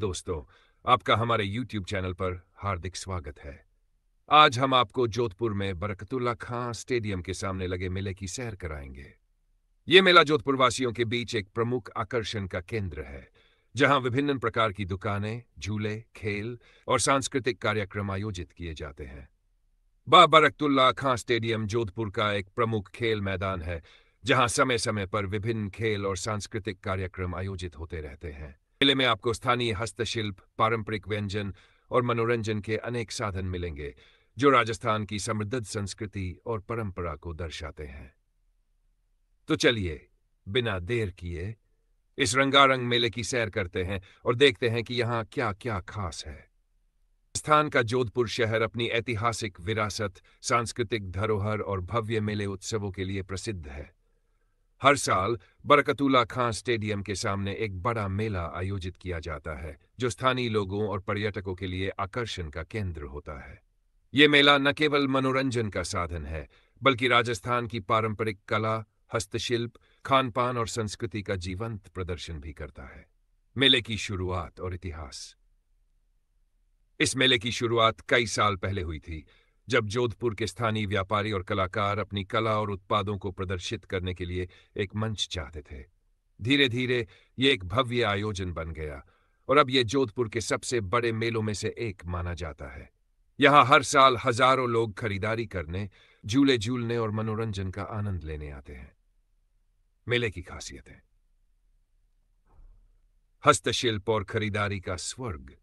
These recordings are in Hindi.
दोस्तों, आपका हमारे YouTube चैनल पर हार्दिक स्वागत है। आज हम आपको जोधपुर में बरकतुल्ला खां स्टेडियम के सामने लगे मेले की सैर कराएंगे। ये मेला जोधपुर वासियों के बीच एक प्रमुख आकर्षण का केंद्र है, जहां विभिन्न प्रकार की दुकानें, झूले, खेल और सांस्कृतिक कार्यक्रम आयोजित किए जाते हैं। बरकतुल्ला खां स्टेडियम जोधपुर का एक प्रमुख खेल मैदान है, जहां समय समय पर विभिन्न खेल और सांस्कृतिक कार्यक्रम आयोजित होते रहते हैं। मेले में आपको स्थानीय हस्तशिल्प, पारंपरिक व्यंजन और मनोरंजन के अनेक साधन मिलेंगे, जो राजस्थान की समृद्ध संस्कृति और परंपरा को दर्शाते हैं। तो चलिए, बिना देर किए इस रंगारंग मेले की सैर करते हैं और देखते हैं कि यहाँ क्या क्या खास है। राजस्थान का जोधपुर शहर अपनी ऐतिहासिक विरासत, सांस्कृतिक धरोहर और भव्य मेले उत्सवों के लिए प्रसिद्ध है। हर साल बरकतुल्ला खां स्टेडियम के सामने एक बड़ा मेला आयोजित किया जाता है, जो स्थानीय लोगों और पर्यटकों के लिए आकर्षण का केंद्र होता है। ये मेला न केवल मनोरंजन का साधन है, बल्कि राजस्थान की पारंपरिक कला, हस्तशिल्प, खान-पान और संस्कृति का जीवंत प्रदर्शन भी करता है। मेले की शुरुआत और इतिहास। इस मेले की शुरुआत कई साल पहले हुई थी, जब जोधपुर के स्थानीय व्यापारी और कलाकार अपनी कला और उत्पादों को प्रदर्शित करने के लिए एक मंच चाहते थे। धीरे धीरे ये एक भव्य आयोजन बन गया और अब ये जोधपुर के सबसे बड़े मेलों में से एक माना जाता है। यहाँ हर साल हजारों लोग खरीदारी करने, झूले झूलने और मनोरंजन का आनंद लेने आते हैं। मेले की खासियतें। हस्तशिल्प और खरीदारी का स्वर्ग।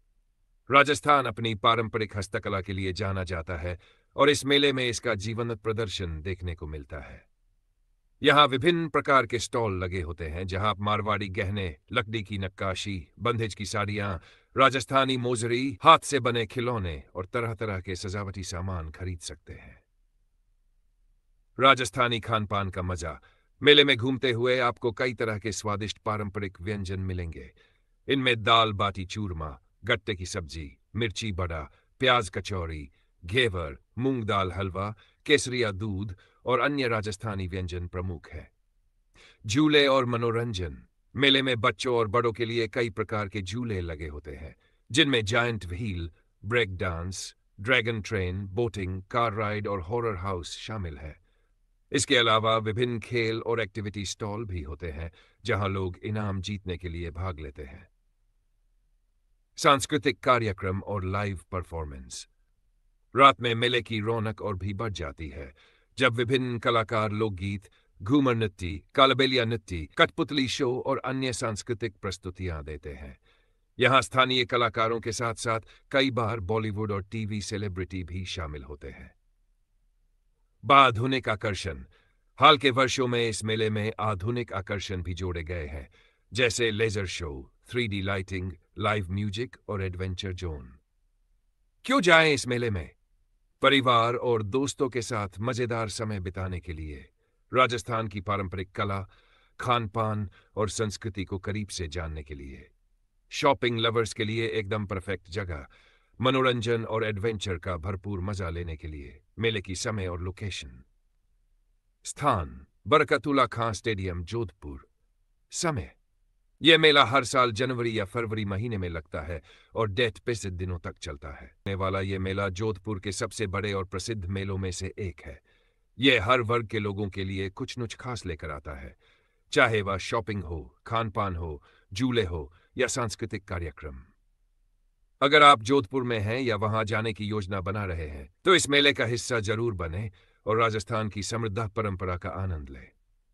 राजस्थान अपनी पारंपरिक हस्तकला के लिए जाना जाता है और इस मेले में इसका जीवंत प्रदर्शन देखने को मिलता है। यहाँ विभिन्न प्रकार के स्टॉल लगे होते हैं, जहां आप मारवाड़ी गहने, लकड़ी की नक्काशी, बंधेज की साड़ियां, राजस्थानी मोजरी, हाथ से बने खिलौने और तरह तरह के सजावटी सामान खरीद सकते हैं। राजस्थानी खान-पान का मजा। मेले में घूमते हुए आपको कई तरह के स्वादिष्ट पारंपरिक व्यंजन मिलेंगे। इनमें दाल बाटी चूरमा, गट्टे की सब्जी, मिर्ची बड़ा, प्याज कचौरी, घेवर, मूंग दाल हलवा, केसरिया दूध और अन्य राजस्थानी व्यंजन प्रमुख है। झूले और मनोरंजन। मेले में बच्चों और बड़ों के लिए कई प्रकार के झूले लगे होते हैं, जिनमें giant wheel, break dance, dragon train, boating, car ride और हॉरर हाउस शामिल है। इसके अलावा विभिन्न खेल और एक्टिविटी स्टॉल भी होते हैं, जहां लोग इनाम जीतने के लिए भाग लेते हैं। सांस्कृतिक कार्यक्रम और लाइव परफॉर्मेंस। रात में मेले की रौनक और भी बढ़ जाती है, जब विभिन्न कलाकार लोकगीत, घूमर नृत्य, कालबेलिया नृत्य, कठपुतली शो और अन्य सांस्कृतिक प्रस्तुतियां देते हैं। यहां स्थानीय कलाकारों के साथ साथ कई बार बॉलीवुड और टीवी सेलिब्रिटी भी शामिल होते हैं। आधुनिक आकर्षण। हाल के वर्षों में इस मेले में आधुनिक आकर्षण भी जोड़े गए हैं, जैसे laser show, 3D lighting, live music और एडवेंचर जोन। क्यों जाएं इस मेले में? परिवार और दोस्तों के साथ मजेदार समय बिताने के लिए, राजस्थान की पारंपरिक कला, खान-पान और संस्कृति को करीब से जानने के लिए, शॉपिंग लवर्स के लिए एकदम परफेक्ट जगह, मनोरंजन और एडवेंचर का भरपूर मजा लेने के लिए। मेले की समय और लोकेशन। स्थान: बरकतुल्ला खां स्टेडियम, जोधपुर। समय: यह मेला हर साल जनवरी या फरवरी महीने में लगता है और डेट 25 दिनों तक चलता है। होने वाला यह मेला जोधपुर के सबसे बड़े और प्रसिद्ध मेलों में से एक है। यह हर वर्ग के लोगों के लिए कुछ न कुछ खास लेकर आता है, चाहे वह शॉपिंग हो, खान-पान हो, झूले हो या सांस्कृतिक कार्यक्रम। अगर आप जोधपुर में हैं या वहां जाने की योजना बना रहे हैं, तो इस मेले का हिस्सा जरूर बने और राजस्थान की समृद्ध परंपरा का आनंद लें।